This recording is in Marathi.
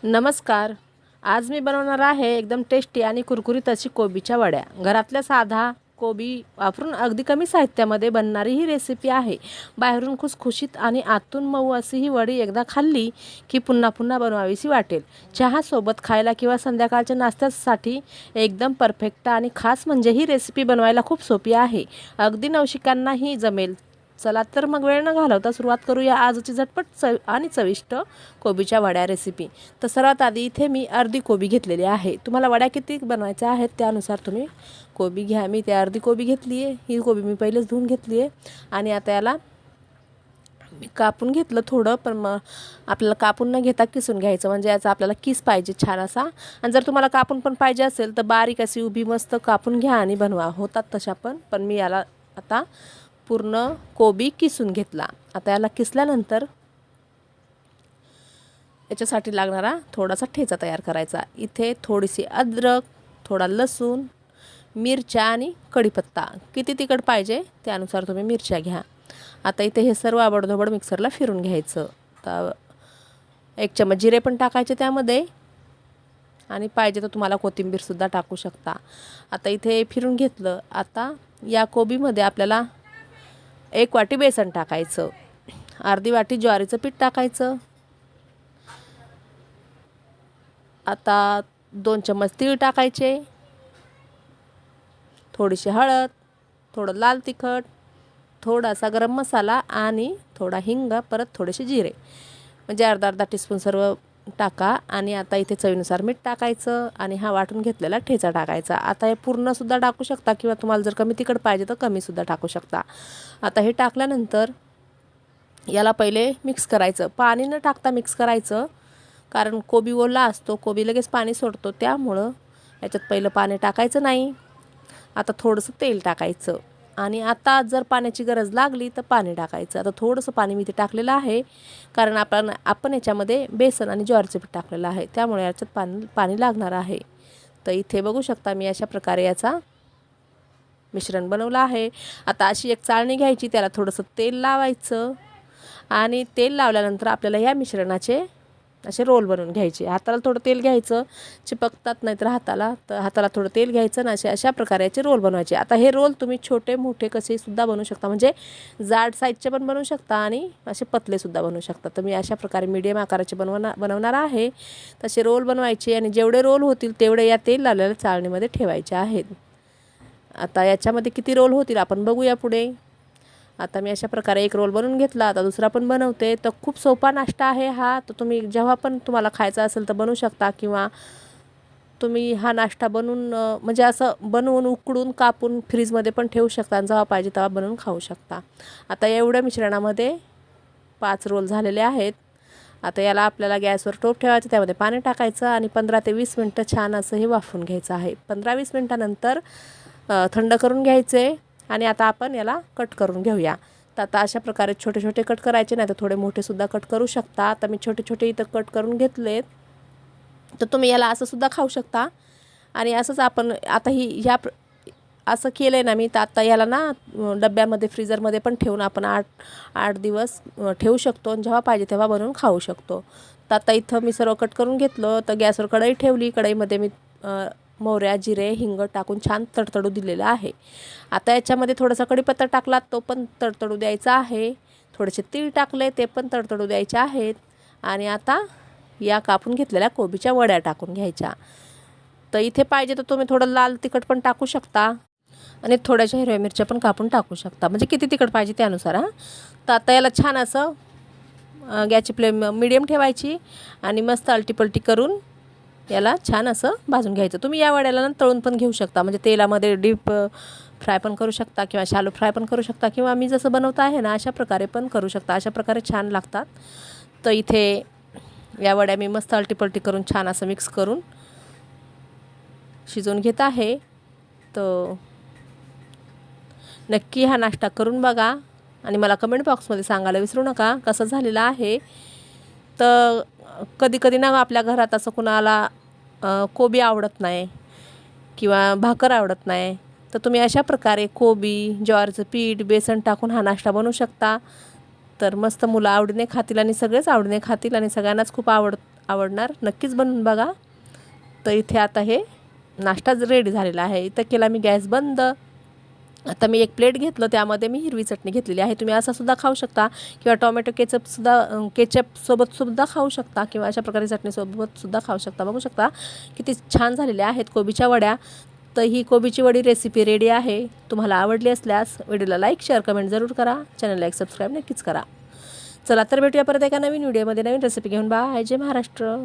नमस्कार. आज मी बनवणार आहे एकदम टेस्टी आणि कुरकुरीत अशी कोबीच्या वड्या. घरातल्या साधा कोबी वापरून अगदी कमी साहित्यामध्ये बनणारी ही रेसिपी आहे. बाहेरून खुसखुशीत आणि आतून मऊ अशी ही वडी एकदा खाल्ली की पुन्हा पुन्हा बनवावीशी वाटेल. चहासोबत खायला किंवा संध्याकाळच्या नाश्त्यासाठी एकदम परफेक्ट आणि खास म्हणजे ही रेसिपी बनवायला खूप सोपी आहे. अगदी नवशिकांनाही जमेल. चला तर मग वेळ न घालवता सुरुवात करूया आजची झटपट आणि चविष्ट कोबीच्या वड्या रेसिपी. तर सर्वात आधी इथे मी अर्धी कोबी घेतलेली आहे. तुम्हाला वड्या किती बनवायच्या आहेत त्यानुसार तुम्ही कोबी घ्या. मी ते अर्धी कोबी घेतली आहे. ही कोबी मी पहिलेच धुवून घेतली आहे आणि आता याला मी कापून घेतलं थोडं, पण मग आपल्याला कापून न घेता किसून घ्यायचं, म्हणजे याचा आपल्याला किस पाहिजे छान असा. आणि जर तुम्हाला कापून पण पाहिजे असेल तर बारीक अशी उभी मस्त कापून घ्या आणि बनवा. होतात तशा पण मी याला आता पूर्ण कोबी किसून घेतला. आता याला किसल्यानंतर याच्यासाठी लागणारा थोडासा ठेचा तयार करायचा. इथे थोडीशी अद्रक, थोडा लसूण, मिरच्या आणि कढीपत्ता. किती तिखट पाहिजे त्यानुसार तुम्ही मिरच्या घ्या. आता इथे हे सर्व आबडधोबड मिक्सरला फिरून घ्यायचं. तर 1 चमच जिरे पण टाकायचे त्यामध्ये आणि पाहिजे तर तुम्हाला कोथिंबीरसुद्धा टाकू शकता. आता इथे फिरून घेतलं. आता या कोबीमध्ये आपल्याला 1 वाटी बेसन टाकायचं, अर्धी वाटी ज्वारीचं पीठ टाकायचं. आता 2 चमच तीळ टाकायचे, थोडीशी हळद, थोडं लाल तिखट, थोडासा गरम मसाला आणि थोडा हिंग, परत थोडेसे जिरे, म्हणजे अर्धा टीस्पून सर्व टाका. आणि आता इथे चवीनुसार मीठ टाकायचं आणि हा वाटून घेतलेला ठेचा टाकायचा. आता हे पूर्णसुद्धा टाकू शकता किंवा तुम्हाला जर कमी तिखट पाहिजे तर कमीसुद्धा टाकू शकता. आता हे टाकल्यानंतर याला पहिले मिक्स करायचं. पाणी न टाकता मिक्स करायचं, कारण कोबी ओला असतो, कोबी लगेच पाणी सोडतो, त्यामुळं याच्यात पहिलं पाणी टाकायचं नाही. आता थोडंसं तेल टाकायचं आणि आता जर पाण्याची गरज लागली तर पाणी टाकायचं. आता थोडंसं पाणी मी इथे टाकलेलं आहे, कारण आपण याच्यामध्ये बेसन आणि ज्वारीचं पीठ टाकलेलं आहे, त्यामुळे याच्यात पाणी लागणार आहे. तर इथे बघू शकता मी अशा प्रकारे याचा मिश्रण बनवलं आहे. आता अशी एक चाळणी घ्यायची, त्याला थोडंसं तेल लावायचं आणि तेल लावल्यानंतर आपल्याला या मिश्रणाचे असे रोल बनवून घ्यायचे. हाताला थोडं तेल घ्यायचं, चिपकतात नाहीतर हाताला, तर हाताला थोडं तेल घ्यायचं आणि अशा प्रकारे याचे रोल बनवायचे. आता हे रोल तुम्ही छोटे मोठे कसेसुद्धा बनवू शकता, म्हणजे जाड साईजचे पण बनवू शकता आणि असे पतलेसुद्धा बनवू शकता. तर मी अशा प्रकारे मीडियम आकाराचे बनवणार आहे. तसे रोल बनवायचे आणि जेवढे रोल होतील तेवढे या तेल लावलेल्या चाळणीमध्ये ठेवायचे आहेत. आता याच्यामध्ये किती रोल होतील आपण बघूया पुढे. आता मी अशा प्रकारे एक रोल बनवून घेतला. आता दुसरा पण बनवते. तर खूप सोपा नाश्ता आहे हा. तर तुम्ही जेव्हा पण तुम्हाला खायचा असेल तर बनवू शकता, किंवा तुम्ही हा नाश्ता बनवून म्हणजे असं बनवून उकडून कापून फ्रीजमध्ये पण ठेवू शकता आणि जेव्हा पाहिजे तेव्हा बनवून खाऊ शकता. आता एवढ्या मिश्रणामध्ये 5 रोल झालेले आहेत. आता याला आपल्याला गॅसवर टोप ठेवायचं, त्यामध्ये पाणी टाकायचं आणि 15 ते 20 मिनटं छान असं हे वाफवून घ्यायचं आहे. 15-20 मिनटानंतर थंड करून घ्यायचे आणि आता आपण याला कट करून घेऊया. तर आता अशा प्रकारे छोटे छोटे कट करायचे, नाही तर थोडे मोठेसुद्धा कट करू शकता. आता मी छोटे छोटे इथं कट करून घेतलेत. तर तुम्ही याला असंसुद्धा खाऊ शकता आणि असंच आपण आता असं केलं आहे ना मी. तर आता याला ना डब्यामध्ये फ्रीजरमध्ये पण ठेवून आपण 8 दिवस ठेवू शकतो आणि जेव्हा पाहिजे तेव्हा बनवून खाऊ शकतो. तर आता इथं मी सर्व कट करून घेतलं. तर गॅसवर कढई ठेवली. कढईमध्ये मी मोहऱ्या, जिरे, हिंग टाकून छान तडतडू दिलेलं आहे. आता याच्यामध्ये थोडासा कढीपत्ता टाकला, तो पण तडतडू द्यायचा आहे. थोडेसे तीळ टाकले, ते पण तडतडू द्यायचे आहेत. आणि आता या कापून घेतलेल्या कोबीच्या वड्या टाकून घ्यायच्या. तर इथे पाहिजे तर तुम्ही थोडं लाल तिखट पण टाकू शकता आणि थोड्याशा हिरव्या मिरच्या पण कापून टाकू शकता, म्हणजे किती तिखट पाहिजे त्यानुसार. तर आता याला छान असं गॅसची फ्लेम मीडियम ठेवायची आणि मस्त अलटीपलटी करून याला छान असं भाजून घ्यायचं. तुम्ही या वड्याला तळून पण घेऊ शकता, म्हणजे तेलामध्ये डीप फ्राय पण करू शकता किंवा शॅलो फ्राय पण करू शकता, किंवा मी जसं बनवत आहे ना अशा प्रकारे पण करू शकता. अशा प्रकारे छान लागतात. तर इथे या वड्या मी मस्त अलटीपलटी करून छान असं मिक्स करून शिजवून घेत आहे. तर नक्की हा नाश्ता करून बघा आणि मला कमेंट बॉक्समध्ये सांगायला विसरू नका कसं झालेलं आहे. तर कधी ना आपल्या घरात असं कुणाला कोबी आवडत नाही किंवा भाकर आवडत नाही, तर तुम्ही अशा प्रकारे कोबी, ज्वारीचं पीठ, बेसन टाकून हा नाश्ता बनवू शकता. तर मस्त मुलं आवडीने खातील आणि सगळेच आवडीने खातील आणि सगळ्यांनाच खूप आवडणार, नक्कीच बनवून बघा. तर इथे आता हे नाश्ताच रेडी झालेला आहे. इथं केला मी गॅस बंद. आता मी एक प्लेट घेतलं, त्यामध्ये मी हिरवी चटणी घेतलेली आहे. तुम्ही असा सुद्धा खाऊ शकता किंवा टोमॅटो केचपसोबतसुद्धा खाऊ शकता किंवा अशा प्रकारे चटणीसोबतसुद्धा खाऊ शकता. बघू शकता किती छान झालेल्या आहेत कोबीच्या वड्या. तर ही कोबीची वडी रेसिपी रेडी आहे. तुम्हाला आवडली असल्यास व्हिडिओला लाईक, शेअर, कमेंट जरूर करा. चॅनलला एक सबस्क्राईब नक्कीच करा. चला तर भेटूया परत एका नवीन व्हिडिओमध्ये नवीन रेसिपी घेऊन. बाय. जय महाराष्ट्र.